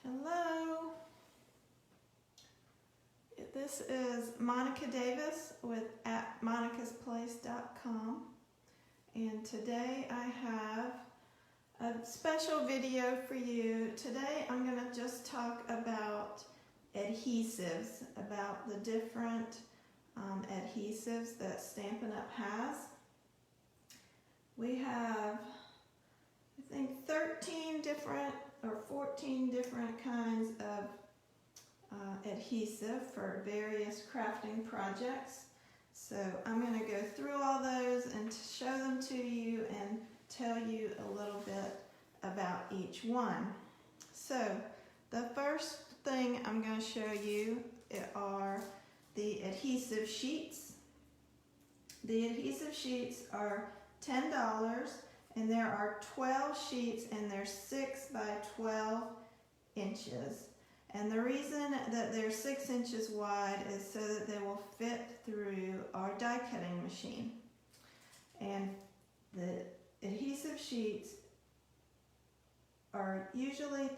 Hello, this is Monika Davis with monikasplace.com, and today I have a special video for you. Today I'm going to just talk about adhesives, about the different adhesives that Stampin Up has. We have, I think, 13 different or 14 different kinds of adhesive for various crafting projects. So I'm going to go through all those and show them to you and tell you a little bit about each one. So the first thing I'm going to show you are the adhesive sheets. The adhesive sheets are $10, and there are 12 sheets, and they're 6 by 12 inches. And the reason that they're 6 inches wide is so that they will fit through our die cutting machine. And the adhesive sheets are usually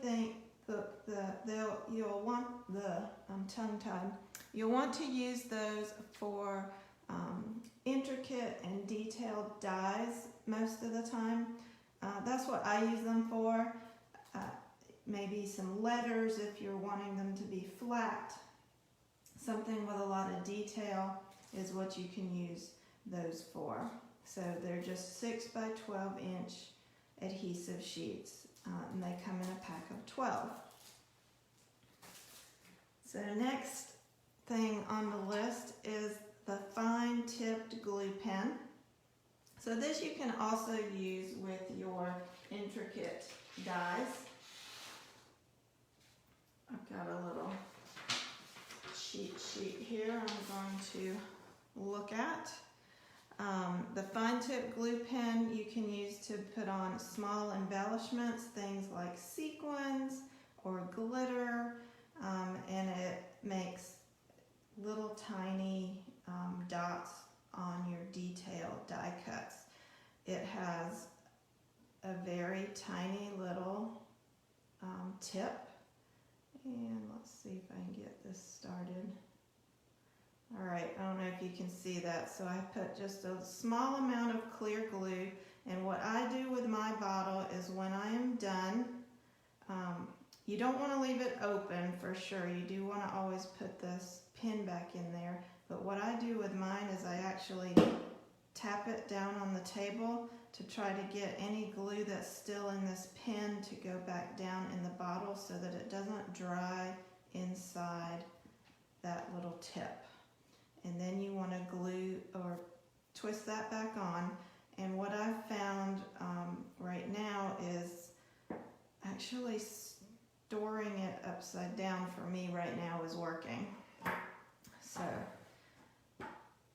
you'll want to use those for intricate and detailed dies most of the time. That's what I use them for. Maybe some letters if you're wanting them to be flat. Something with a lot of detail is what you can use those for. So they're just 6 by 12 inch adhesive sheets, and they come in a pack of 12. So next thing on the list is the fine tipped glue pen. So this you can also use with your intricate dies. I've got a little cheat sheet here I'm going to look at. The fine tip glue pen you can use to put on small embellishments, things like sequins or glitter, and it makes little tiny dots on your detailed die cuts. It has a very tiny little tip, and let's see if I can get this started. Alright, I don't know if you can see that, so I put just a small amount of clear glue, and what I do with my bottle is when I am done, you don't want to leave it open for sure. You do want to always put this pin back in there, but what I do with mine is I actually tap it down on the table to try to get any glue that's still in this pin to go back down in the bottle so that it doesn't dry inside that little tip. And then you want to glue or twist that back on. And what I've found right now is actually storing it upside down for me right now is working. So,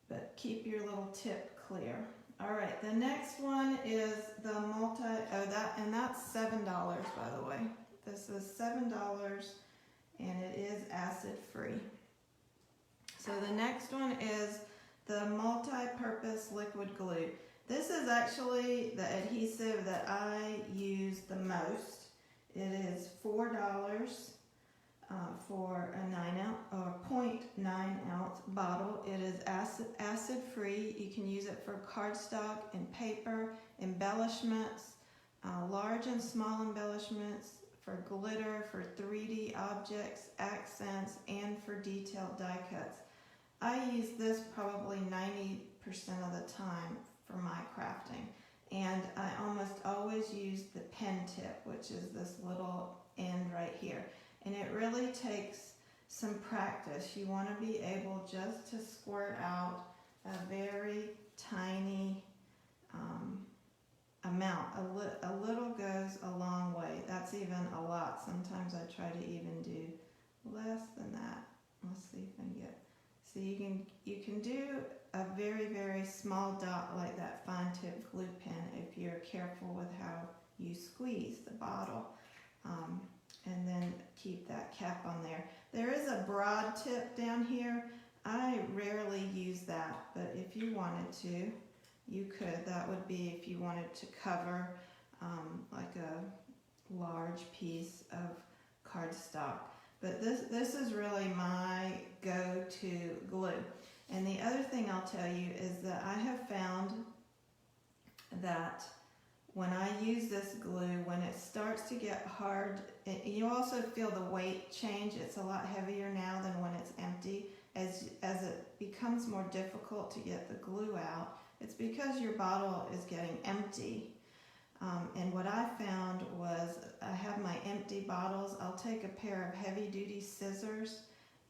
but keep your little tip clear. All right, the next one is the and that's $7 by the way. This is $7 and it is acid free. So the next one is the multi-purpose liquid glue. This is actually the adhesive that I use the most. It is $4 for a 0.9 ounce bottle. It is acid free. You can use it for cardstock and paper, embellishments, large and small embellishments, for glitter, for 3D objects, accents, and for detailed die cuts. I use this probably 90% of the time for my crafting, and I almost always use the pen tip, which is this little end right here. And it really takes some practice. You want to be able just to squirt out a very tiny amount. A little goes a long way. That's even a lot. Sometimes I try to even do less than that. Let's see if I can get. So you can do a very, very small dot like that fine tip glue pen if you're careful with how you squeeze the bottle. And then keep that cap on there. There is a broad tip down here. I rarely use that, but if you wanted to, you could. That would be if you wanted to cover like a large piece of cardstock But this is really my go-to glue. And the other thing I'll tell you is that I have found that when I use this glue, when it starts to get hard, you also feel the weight change. It's a lot heavier now than when it's empty. As it becomes more difficult to get the glue out, it's because your bottle is getting empty. And what I found was I have my empty bottles. I'll take a pair of heavy-duty scissors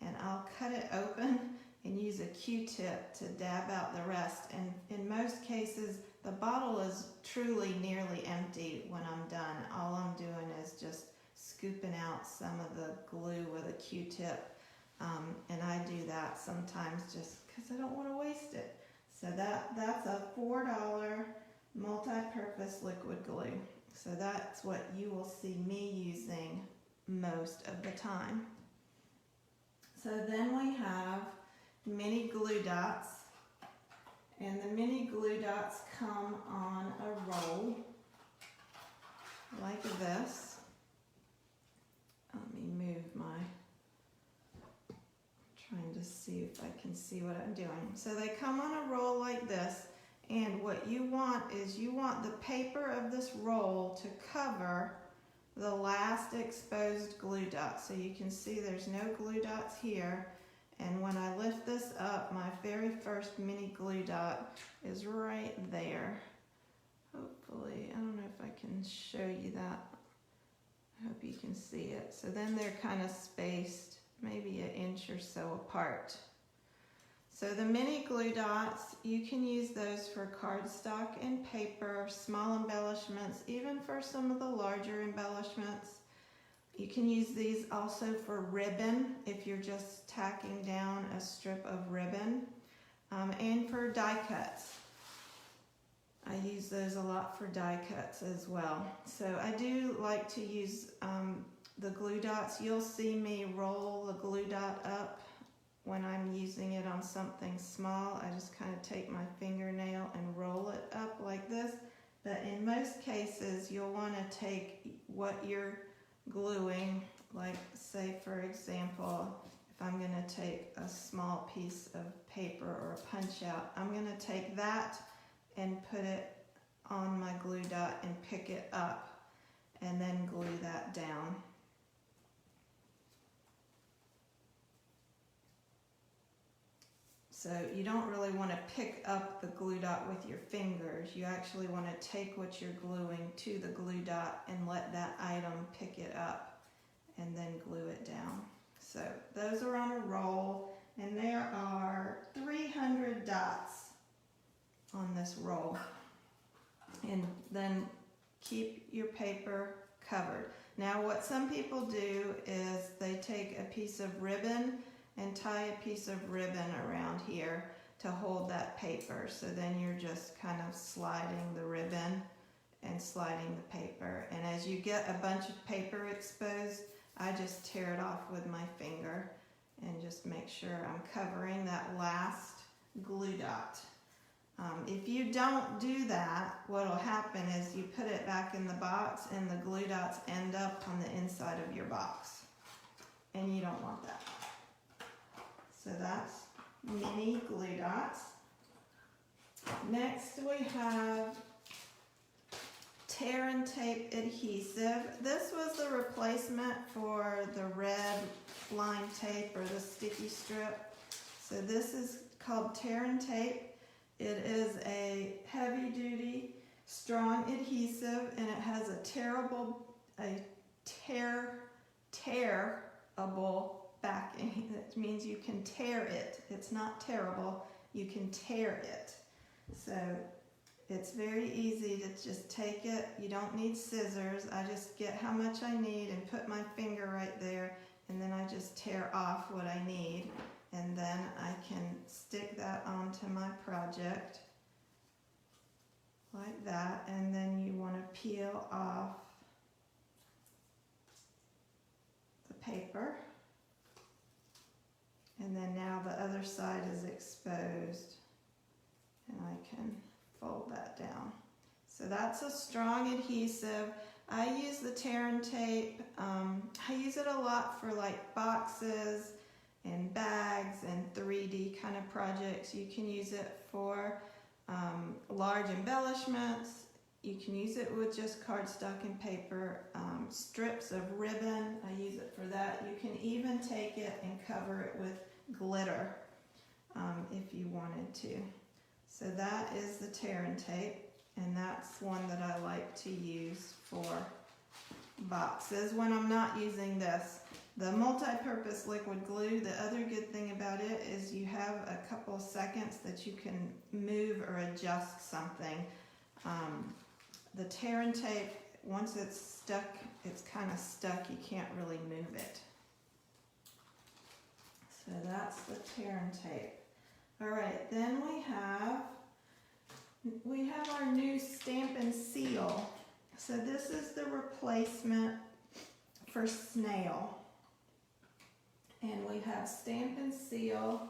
and I'll cut it open and use a Q-tip to dab out the rest. And in most cases, the bottle is truly nearly empty when I'm done. All I'm doing is just scooping out some of the glue with a Q-tip. And I do that sometimes just because I don't want to waste it. So that's a $4 multi-purpose liquid glue. So that's what you will see me using most of the time. So then we have mini glue dots, and the mini glue dots come on a roll like this. Let me move trying to see if I can see what I'm doing. So they come on a roll like this, and what you want is you want the paper of this roll to cover the last exposed glue dot. So you can see there's no glue dots here. And when I lift this up, my very first mini glue dot is right there. Hopefully, I don't know if I can show you that. I hope you can see it. So then they're kind of spaced, maybe an inch or so apart. So the mini glue dots, you can use those for cardstock and paper, small embellishments, even for some of the larger embellishments. You can use these also for ribbon if you're just tacking down a strip of ribbon, and for die cuts. I use those a lot for die cuts as well. So I do like to use the glue dots. You'll see me roll the glue dot up when I'm using it on something small. I just kind of take my fingernail and roll it up like this. But in most cases, you'll want to take what you're gluing, like say for example, if I'm going to take a small piece of paper or a punch out, I'm going to take that and put it on my glue dot and pick it up and then glue that down. So you don't really want to pick up the glue dot with your fingers. You actually want to take what you're gluing to the glue dot and let that item pick it up and then glue it down. So those are on a roll, and there are 300 dots on this roll. And then keep your paper covered. Now what some people do is they take a piece of ribbon and tie a piece of ribbon around here to hold that paper. So then you're just kind of sliding the ribbon and sliding the paper. And as you get a bunch of paper exposed, I just tear it off with my finger and just make sure I'm covering that last glue dot. If you don't do that, what will happen is you put it back in the box and the glue dots end up on the inside of your box. And you don't want that. So that's mini glue dots. Next we have tear and tape adhesive. This was the replacement for the red line tape or the sticky strip. So this is called tear and tape. It is a heavy duty, strong adhesive, and it has a tearable backing. That means you can tear it. It's not tearable, you can tear it. So it's very easy to just take it. You don't need scissors. I just get how much I need and put my finger right there, and then I just tear off what I need, and then I can stick that onto my project like that. And then you want to peel off the paper, and then now the other side is exposed, and I can fold that down. So that's a strong adhesive. I use the tear and tape. I use it a lot for like boxes and bags and 3D kind of projects. You can use it for large embellishments. You can use it with just cardstock and paper, strips of ribbon. I use it for that. You can even take it and cover it with glitter if you wanted to. So that is the tear and tape, and that's one that I like to use for boxes when I'm not using this. The multi-purpose liquid glue, the other good thing about it is you have a couple seconds that you can move or adjust something. The tear and tape, once it's stuck, it's kind of stuck. You can't really move it. So that's the tear and tape. All right, then we have our new Stampin Seal. So this is the replacement for snail. And we have Stampin Seal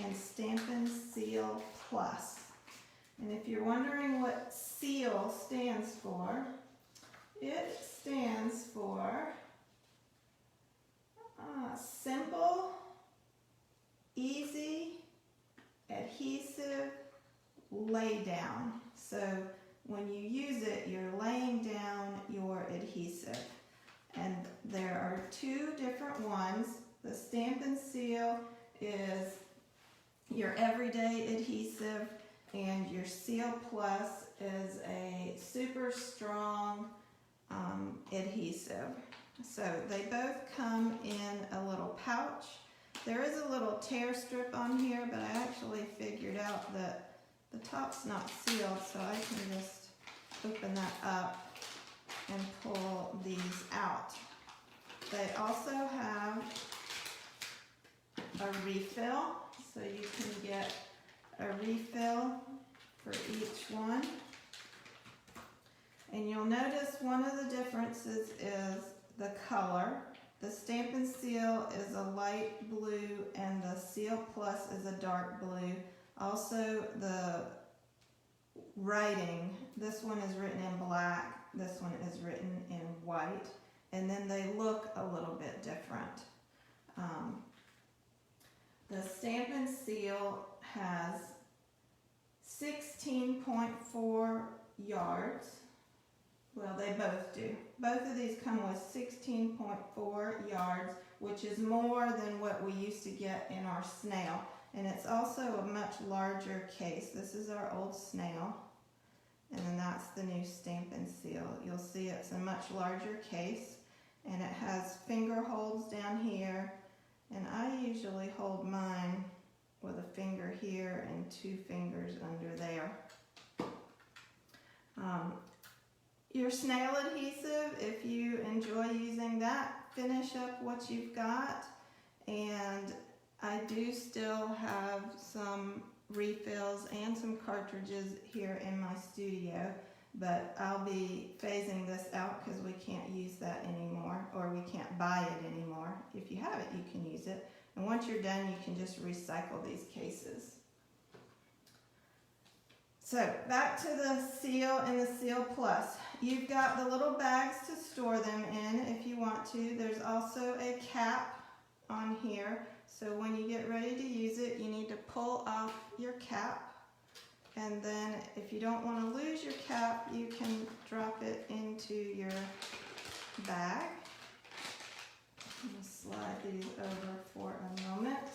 and Stampin Seal Plus. And if you're wondering what SEAL stands for, it stands for Simple, Easy, Adhesive, Lay Down. So when you use it, you're laying down your adhesive. And there are two different ones. The Stampin Seal is your everyday adhesive, and your Seal Plus is a super strong adhesive. So they both come in a little pouch. There is a little tear strip on here, but I actually figured out that the top's not sealed, so I can just open that up and pull these out. They also have a refill, so you can get a refill for each one. And you'll notice one of the differences is the color. The Stampin Seal is a light blue and the Seal Plus is a dark blue. Also the writing, this one is written in black, this one is written in white, and then they look a little bit different. The Stampin Seal has 16.4 yards. Well, they both do. Both of these come with 16.4 yards, which is more than what we used to get in our snail. And it's also a much larger case. This is our old snail, and then that's the new Stampin Seal. You'll see it's a much larger case, and it has finger holds down here, and I usually hold mine with a finger here and 2 fingers under there. Your snail adhesive, if you enjoy using that, finish up what you've got. And I do still have some refills and some cartridges here in my studio, but I'll be phasing this out because we can't use that anymore, or we can't buy it anymore. If you have it, you can use it. And once you're done, you can just recycle these cases. So back to the Seal and the Seal Plus. You've got the little bags to store them in if you want to. There's also a cap on here. So when you get ready to use it, you need to pull off your cap. And then if you don't want to lose your cap, you can drop it into your bag. I'm going to slide these over for a moment.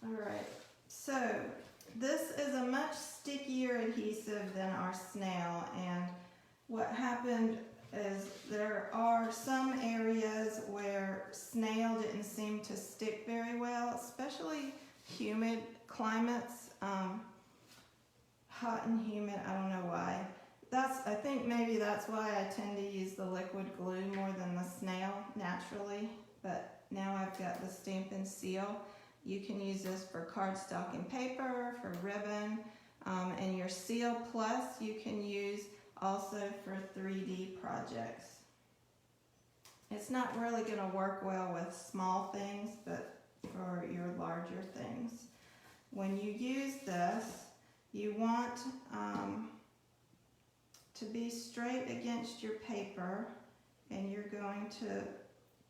All right, so this is a much stickier adhesive than our snail, and what happened is there are some areas where snail didn't seem to stick very well, especially humid climates, hot and humid. I don't know why. I think maybe that's why I tend to use the liquid glue more than the snail naturally, but now I've got the Stampin Seal. You can use this for cardstock and paper, for ribbon, and your Seal Plus you can use also for 3D projects. It's not really going to work well with small things, but for your larger things. When you use this, you want to be straight against your paper, and you're going to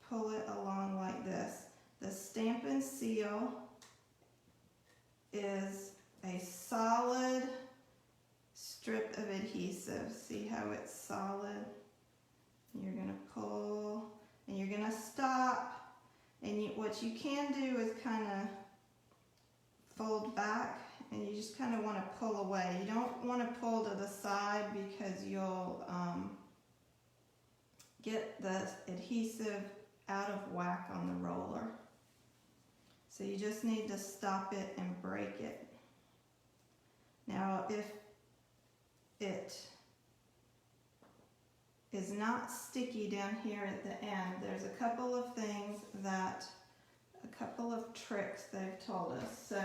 pull it along like this. The Stampin Seal is a solid strip of adhesive. See how it's solid? You're going to pull and you're going to stop, and what you can do is kind of fold back, and you just kind of want to pull away. You don't want to pull to the side because you'll get the adhesive out of whack on the roller. So you just need to stop it and break it. Now if it is not sticky down here at the end, there's a couple of tricks they've told us. So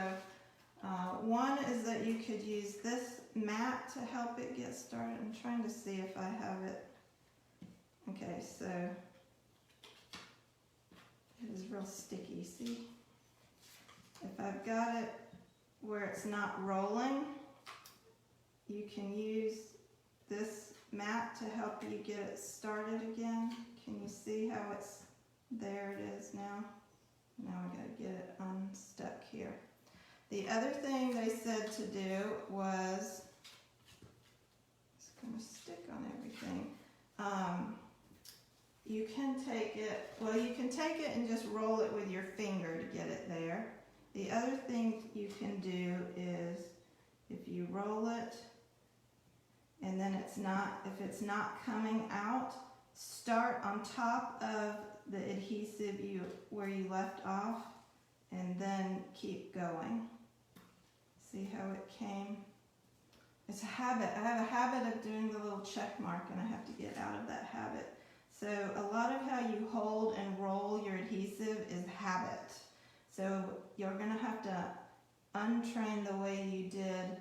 one is that you could use this mat to help it get started. I'm trying to see if I have it. Okay, so it is real sticky, see? If I've got it where it's not rolling, you can use this mat to help you get it started again. Can you see how it's, there it is now? Now I gotta get it unstuck here. The other thing they said to do was, it's gonna stick on everything. You can take it, well, you can take it and just roll it with your finger to get it there. The other thing you can do is, if you roll it and then if it's not coming out, start on top of the adhesive where you left off, and then keep going. See how it came? It's a habit. I have a habit of doing the little check mark, and I have to get out of that habit. So a lot of how you hold and roll your adhesive is habit. So you're going to have to untrain the way you did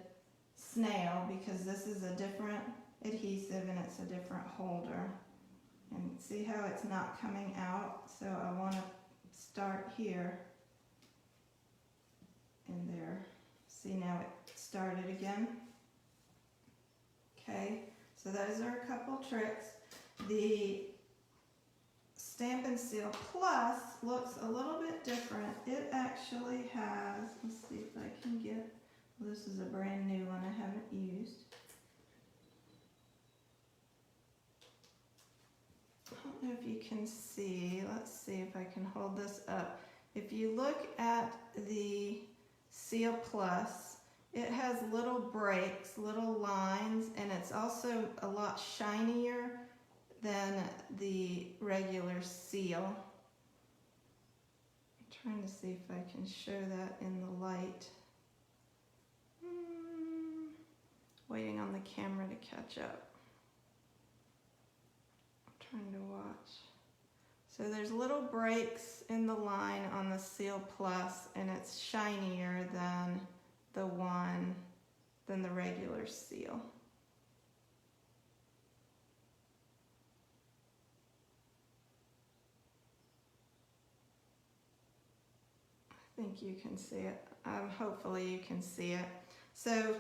snail, because this is a different adhesive and it's a different holder. And see how it's not coming out? So I want to start here and there. See, now it started again. Okay, so those are a couple tricks. The Stampin Seal Plus looks a little bit different. It actually has, let's see if I can get, well, this is a brand new one I haven't used. I don't know if you can see, let's see if I can hold this up. If you look at the Seal Plus, it has little breaks, little lines, and it's also a lot shinier than the regular Seal. I'm trying to see if I can show that in the light. Waiting on the camera to catch up. I'm trying to watch. So there's little breaks in the line on the Seal Plus, and it's shinier than the regular Seal. I think you can see it. Hopefully you can see it. So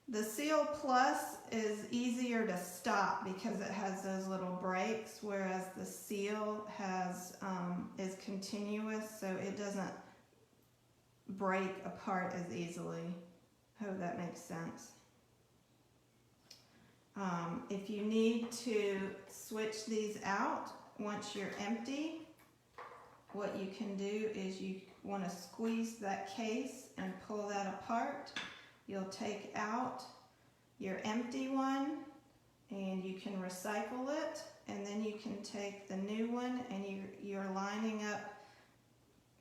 the Seal Plus is easier to stop because it has those little breaks, whereas the Seal is continuous, so it doesn't break apart as easily. Hope that makes sense. If you need to switch these out once you're empty, what you can do is you want to squeeze that case and pull that apart. You'll take out your empty one and you can recycle it, and then you can take the new one and you're lining up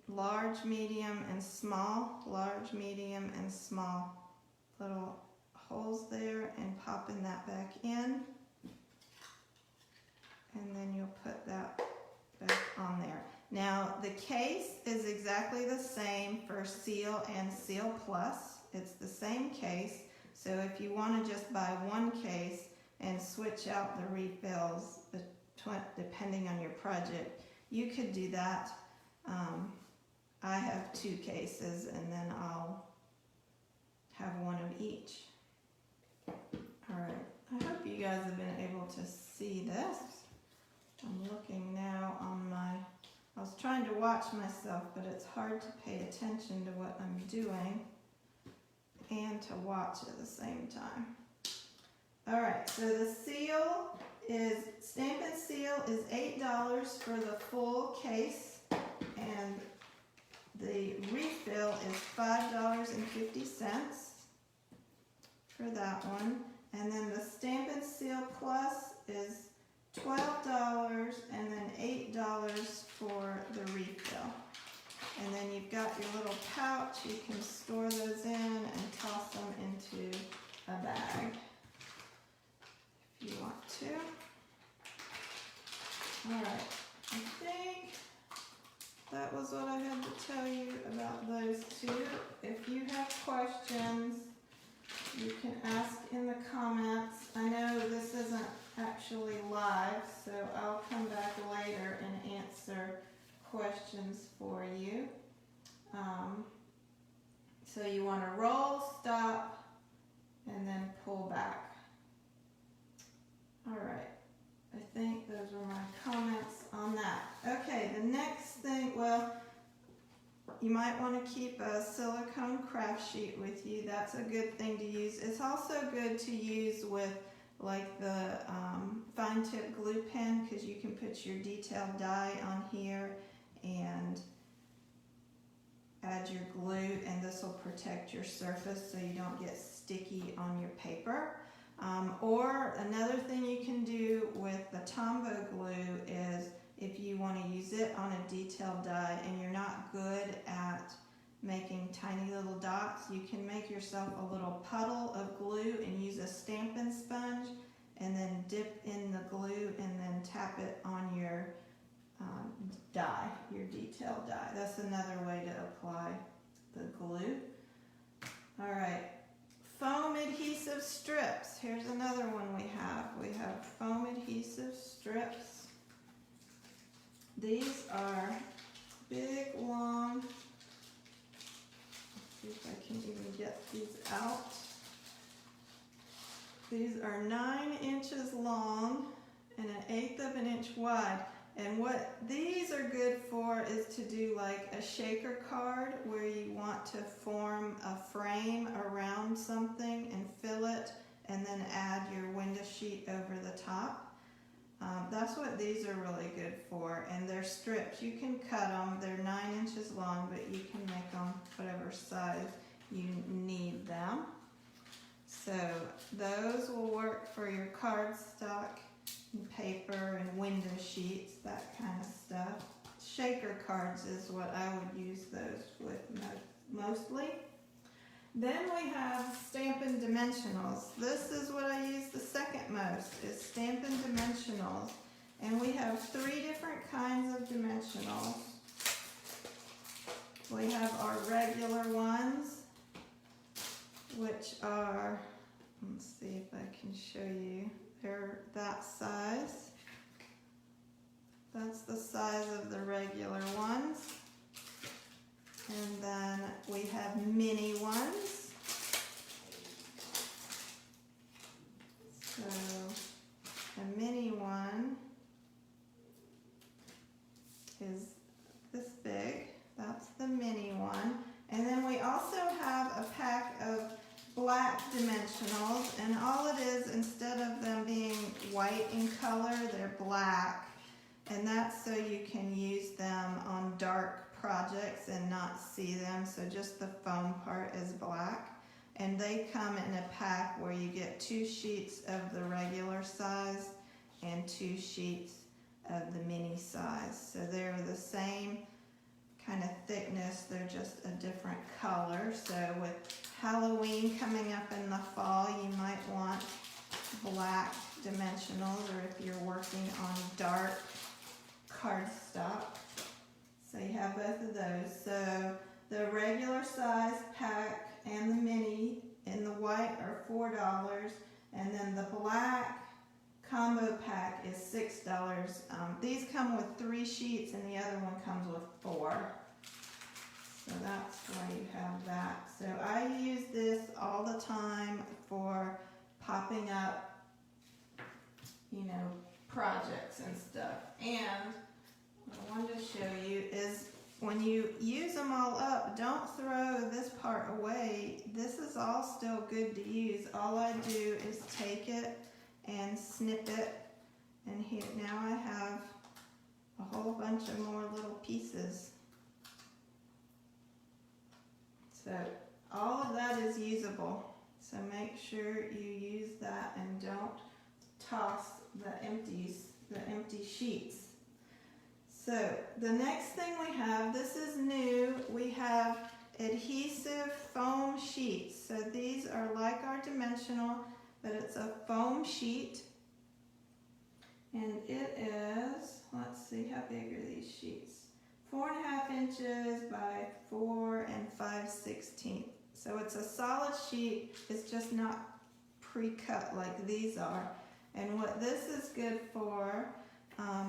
large, medium, and small, large, medium, and small. Little holes there, and popping that back in, and then you'll put that back on there. Now the case is exactly the same for Seal and Seal Plus. It's the same case, so if you want to just buy one case and switch out the refills depending on your project, you could do that. I have 2 cases, and then I'll have one of each. Alright, I hope you guys have been able to see this. I'm looking now on my, I was trying to watch myself, but it's hard to pay attention to what I'm doing and to watch at the same time. All right, so the seal is, Stampin Seal is $8 for the full case, and the refill is $5.50 for that one. And then the Stampin Seal Plus is $12 and then $8 for the refill. And then you've got your little pouch. You can store those in and toss them into a bag if you want to. Alright, I think that was what I had to tell you about those two. If you have questions, you can ask in the comments. I know this isn't actually live, so I'll come back later and answer questions for you. So you want to roll, stop, and then pull back. Alright, I think those were my comments on that. Okay, the next thing, well, you might want to keep a silicone craft sheet with you. That's a good thing to use. It's also good to use with like the fine tip glue pen, because you can put your detailed die on here and add your glue, and this will protect your surface so you don't get sticky on your paper. Or another thing you can do with the Tombow glue is, if you want to use it on a detailed die and you're not good at making tiny little dots, you can make yourself a little puddle of glue and use a Stampin' sponge and then dip in the glue and then tap it on your die, your detailed die. That's another way to apply the glue. Alright, foam adhesive strips. Here's another one we have. We have foam adhesive strips. These are big, long, let's see if I can even get these out. These are 9 inches long and 1/8 of an inch wide. And what these are good for is to do like a shaker card where you want to form a frame around something and fill it and then add your window sheet over the top. That's what these are really good for, and they're strips. You can cut them. They're 9 inches long, but you can make them whatever size you need them. So those will work for your cardstock and paper and window sheets, that kind of stuff. Shaker cards is what I would use those with mostly. Then we have Stampin Dimensionals. This is what I use the second most, is Stampin Dimensionals. And we have 3 different kinds of dimensionals. We have our regular ones, which are, let's see if I can show you. They're that size. That's the size of the regular ones. And then we have mini ones. So a mini one is this big. That's the mini one. And then we also have a pack of black dimensionals, and all it is, instead of them being white in color, they're black. And that's so you can use them on dark projects and not see them, so just the foam part is black. And they come in a pack where you get 2 sheets of the regular size and 2 sheets of the mini size. So they're the same kind of thickness, they're just a different color. So with Halloween coming up in the fall, you might want black dimensionals, or if you're working on dark cardstock. So you have both of those. So the regular size pack and the mini in the white are $4, and then the black combo pack is $6. These come with 3 sheets and the other one comes with 4. So that's why you have that. So I use this all the time for popping up you know, projects and stuff. And what I wanted to show you is when you use them all up, don't throw this part away. This is all still good to use. All I do is take it and snip it, and here now I have a whole bunch of more little pieces. So all of that is usable. So make sure you use that and don't toss the empty sheets. So the next thing we have, this is new, we have adhesive foam sheets. So these are like our dimensional, but it's a foam sheet. And it is, let's see, how big are these sheets? 4.5 inches by 4 5/16. So it's a solid sheet, it's just not pre-cut like these are. And what this is good for,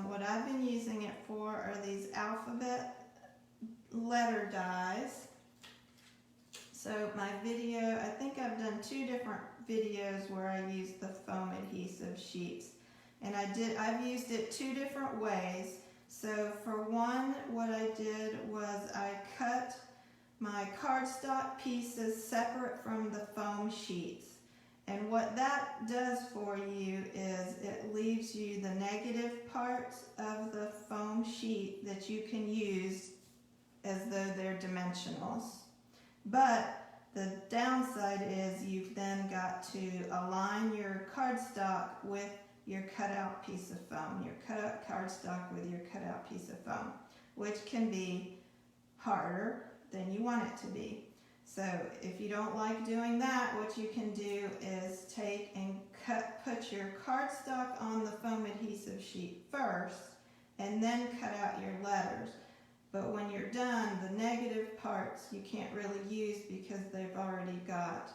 what I've been using it for are these alphabet letter dies. So my video, I think I've done 2 different videos where I used the foam adhesive sheets. And I've used it 2 different ways. So for one, what I did was I cut my cardstock pieces separate from the foam sheets. And what that does for you is it leaves you the negative parts of the foam sheet that you can use as though they're dimensionals. But the downside is you've then got to align your cardstock with your cutout piece of foam, your cutout cardstock with your cutout piece of foam, which can be harder than you want it to be. So if you don't like doing that, what you can do is take and put your cardstock on the foam adhesive sheet first and then cut out your letters. But when you're done, the negative parts you can't really use because they've already got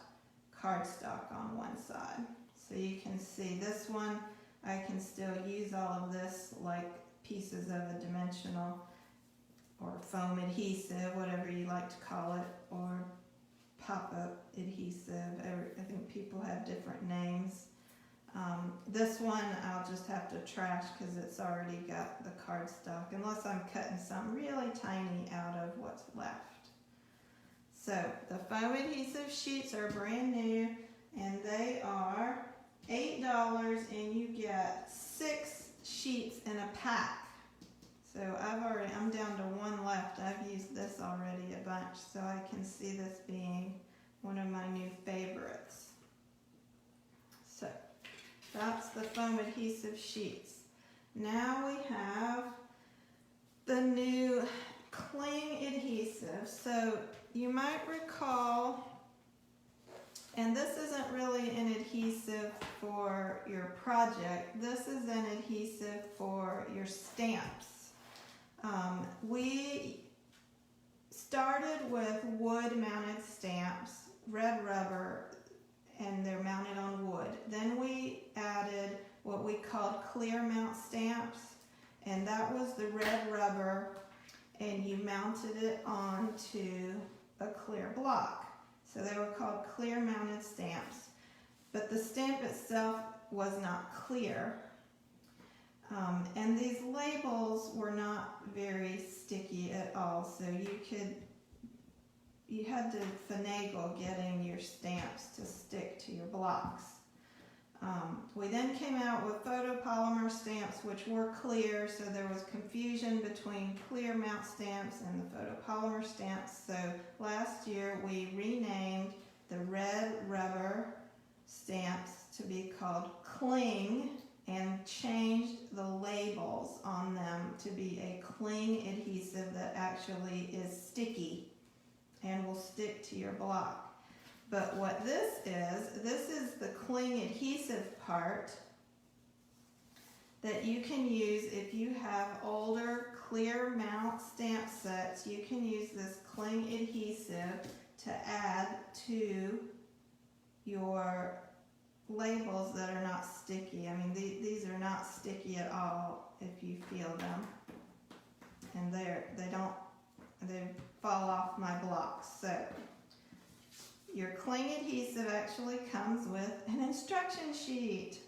cardstock on one side. So you can see this one, I can still use all of this like pieces of a dimensional or foam adhesive, whatever you like to call it, or pop-up adhesive. I think people have different names. This one I'll just have to trash because it's already got the cardstock, unless I'm cutting some really tiny out of what's left. So the foam adhesive sheets are brand new, and they are $8, and you get 6 sheets in a pack. So I'm down to 1 left. I've used this already a bunch, so I can see this being one of my new favorites. So that's the foam adhesive sheets. Now we have the new cling adhesive. So you might recall, and this isn't really an adhesive for your project, this is an adhesive for your stamps. We started with wood-mounted stamps, red rubber, and they're mounted on wood. Then we added what we called clear mount stamps, and that was the red rubber, and you mounted it onto a clear block. So they were called clear mounted stamps, but the stamp itself was not clear. And these labels were not very sticky at all, so you had to finagle getting your stamps to stick to your blocks. We then came out with photopolymer stamps, which were clear, so there was confusion between clear mount stamps and the photopolymer stamps. So last year we renamed the red rubber stamps to be called Cling, and changed the labels on them to be a cling adhesive that actually is sticky and will stick to your block. But what this is the cling adhesive part that you can use if you have older clear mount stamp sets. You can use this cling adhesive to add to your labels that are not sticky. I mean, these are not sticky at all if you feel them, and they fall off my blocks. So your cling adhesive actually comes with an instruction sheet.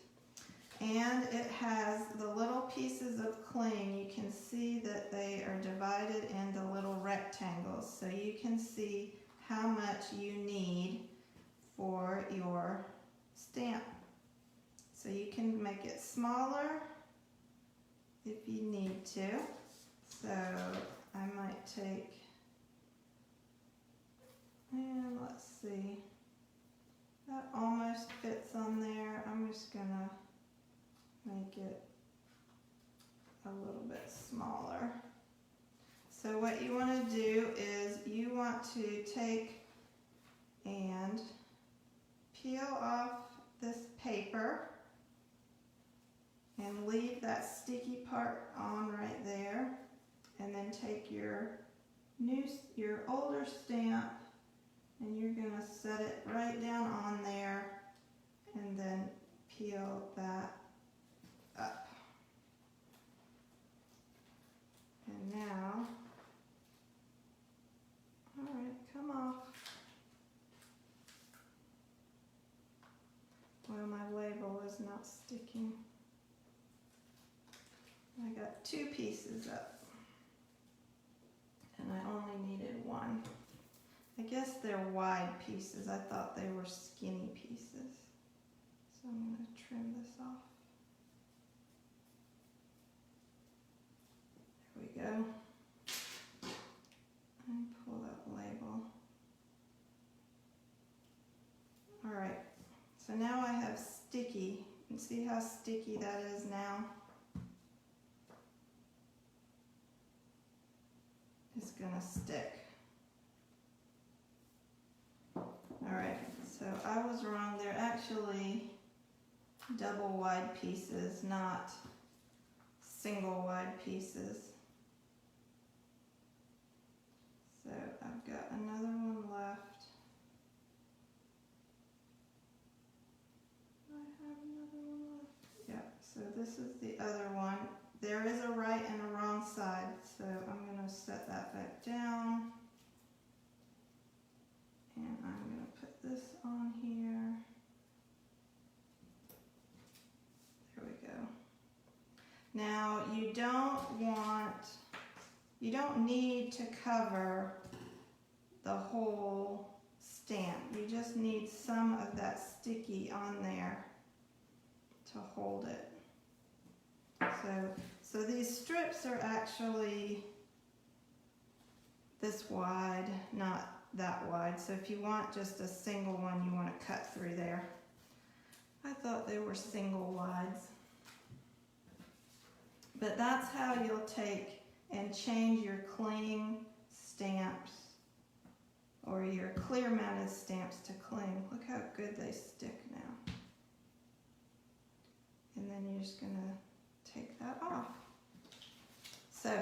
and it has the little pieces of cling. You can see that they are divided into little rectangles, so you can see how much you need for your stamp. So you can make it smaller if you need to. So I might take, and let's see, that almost fits on there. I'm just gonna make it a little bit smaller. So what you want to do is you want to take and peel off this paper and leave that sticky part on right there, and then take your older stamp and you're going to set it right down on there and then peel that up. And now, alright, come off. Well, my label is not sticking. I got 2 pieces up, and I only needed 1. I guess they're wide pieces. I thought they were skinny pieces. So I'm going to trim this off. There we go. And pull that label. Alright, so now I have sticky. You can see how sticky that is now? It's going to stick. Alright, so I was wrong. They're actually double wide pieces, not single wide pieces. So I've got another one left. I have another one left. Yep, so this is the other one. There is a right and a wrong side, so I'm going to set that back down. And I'm going to put this on here. There we go. Now you don't need to cover the whole stamp. You just need some of that sticky on there to hold it. So these strips are actually this wide, not that wide. So if you want just a single one, you want to cut through there. I thought they were single wides. But that's how you'll take and change your cling stamps or your clear mounted stamps to cling. Look how good they stick now. And then you're just going to take that off. So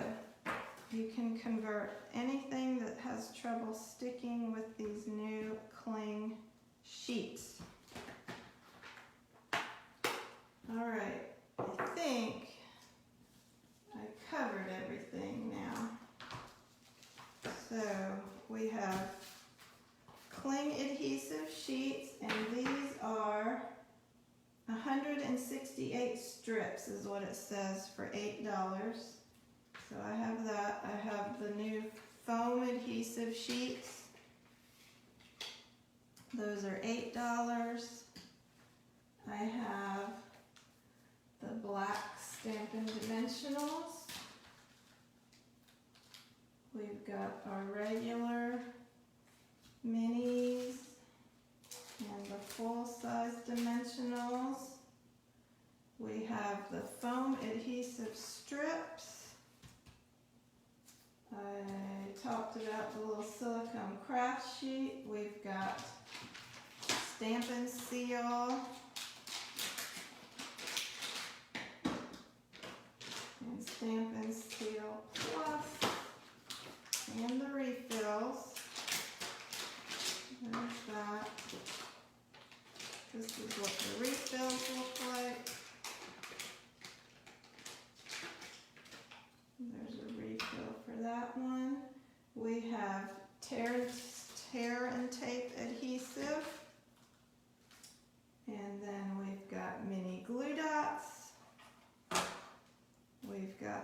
you can convert anything that has trouble sticking with these new cling sheets. Alright, I think I covered everything now. So we have cling adhesive sheets, and these are 168 strips is what it says for $8. So I have that. I have the new foam adhesive sheets. Those are $8. I have the black Stampin Dimensionals. We've got our regular minis and the full-size Dimensionals. We have the foam adhesive strips. I talked about the little silicone craft sheet. We've got Stampin Seal and Stampin Seal Plus and the refills. There's that. This is what the refills look like. There's a refill for that one. We have tear and tape adhesive. And then we've got mini glue dots.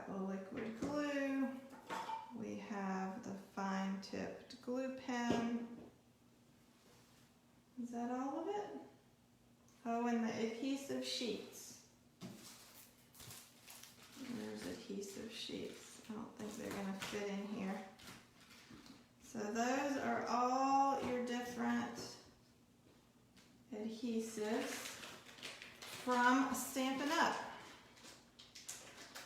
got the liquid glue. We have the fine tipped glue pen. Is that all of it? Oh, and the adhesive sheets. There's adhesive sheets. I don't think they're going to fit in here. So those are all your different adhesives from Stampin' Up.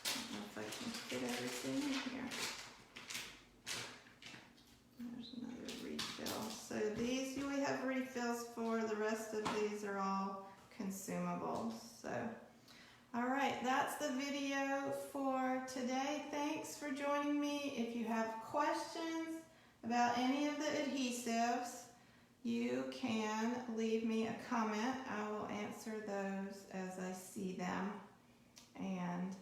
I don't know if I can fit everything in here. There's another refill. So these we have refills for. The rest of these are all consumables. So, all right, that's the video for today. Thanks for joining me. If you have questions about any of the adhesives, you can leave me a comment. I will answer those as I see them. And